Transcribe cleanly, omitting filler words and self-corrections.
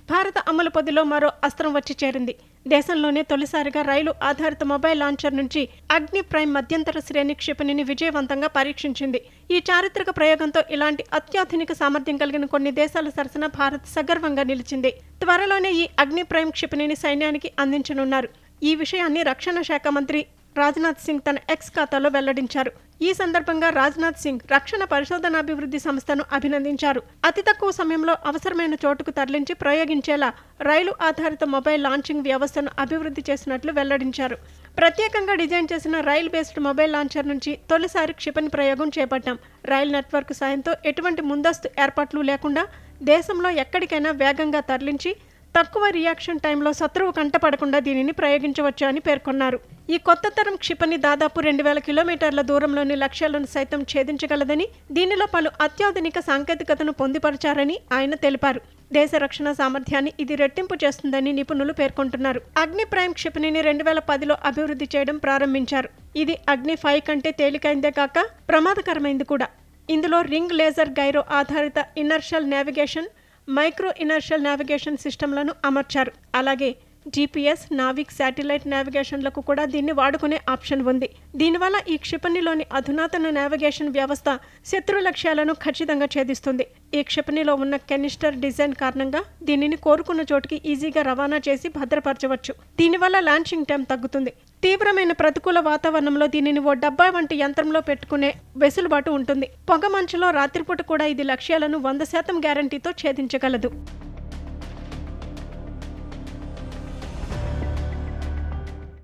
భారత అమలు పొదిలో మరో అస్త్రం వచ్చి చేరింది. దేశంలోనే తొలిసారిగా రైలు ఆధారిత మొబైల్ లాంచర్ నుంచి అగ్ని ప్రైమ్ మధ్యంతర శ్రేణి క్షిపణిని విజయవంతంగా పరీక్షించింది. ఈ చారిత్రక ప్రయోగంతో ఇలాంటి అత్యాధునిక సామర్థ్యం కలిగిన కొన్ని దేశాల సరసన భారత్ సగర్వంగా నిలిచింది. త్వరలోనే ఈ అగ్ని ప్రైమ్ క్షిపణిని సైన్యానికి అందించనున్నారు. ఈ విషయాన్ని రక్షణ శాఖ మంత్రి రాజ్నాథ్ సింగ్ తన ఎక్స్ ఖాతాలో వెల్లడించారు. ఈ సందర్భంగా రాజ్నాథ్ సింగ్ రక్షణ పరిశోధనాభివృద్ధి సంస్థను అభినందించారు. అతి తక్కువ సమయంలో అవసరమైన చోటుకు తరలించి ప్రయోగించేలా రైలు ఆధారిత మొబైల్ లాంచింగ్ వ్యవస్థను అభివృద్ధి చేసినట్లు వెల్లడించారు. ప్రత్యేకంగా డిజైన్ చేసిన రైల్ బేస్డ్ మొబైల్ లాంచర్ నుంచి తొలిసారి క్షిపణి ప్రయోగం చేపట్టాం. రైల్ నెట్వర్క్ సాయంతో ఎటువంటి ముందస్తు ఏర్పాట్లు లేకుండా దేశంలో ఎక్కడికైనా వేగంగా తరలించి తక్కువ రియాక్షన్ టైంలో శత్రువు కంటపడకుండా దీనిని ప్రయోగించవచ్చు అని పేర్కొన్నారు. ఈ కొత్త తరం క్షిపణి దాదాపు 2000 కిలోమీటర్ల దూరంలోని లక్ష్యాలను సైతం ఛేదించగలదని, దీనిలో పలు అత్యాధునిక సాంకేతికతను పొందుపరిచారని ఆయన తెలిపారు. దేశ రక్షణ సామర్థ్యాన్ని ఇది రెట్టింపు చేస్తుందని నిపుణులు పేర్కొంటున్నారు. అగ్ని ప్రైమ్ క్షిపణిని 2010లో అభివృద్ధి చేయడం ప్రారంభించారు. ఇది అగ్ని 5 కంటే తేలికైందే కాక ప్రమాదకరమైంది కూడా. ఇందులో రింగ్ లేజర్ గైరో ఆధారిత inertial navigation, micro inertial navigation సిస్టంలను అమర్చారు. అలాగే జీపీఎస్, నావిక్, శాటిలైట్ నావిగేషన్లకు కూడా దీన్ని వాడుకునే ఆప్షన్ ఉంది. దీనివల్ల ఈ క్షిపణిలోని అధునాతన నావిగేషన్ వ్యవస్థ శత్రు లక్ష్యాలను ఖచ్చితంగా ఛేదిస్తుంది. ఈ క్షిపణిలో ఉన్న కెనిస్టర్ డిజైన్ కారణంగా దీనిని కోరుకున్న చోటుకి ఈజీగా రవాణా చేసి భద్రపరచవచ్చు. దీనివల్ల లాంచింగ్ టైం తగ్గుతుంది. తీవ్రమైన ప్రతికూల వాతావరణంలో దీనిని ఓ డబ్బా వంటి యంత్రంలో పెట్టుకునే వెసులుబాటు ఉంటుంది. పొగ మంచులో రాత్రిపూట కూడా ఇది లక్ష్యాలను 100% గ్యారంటీతో ఛేదించగలదు.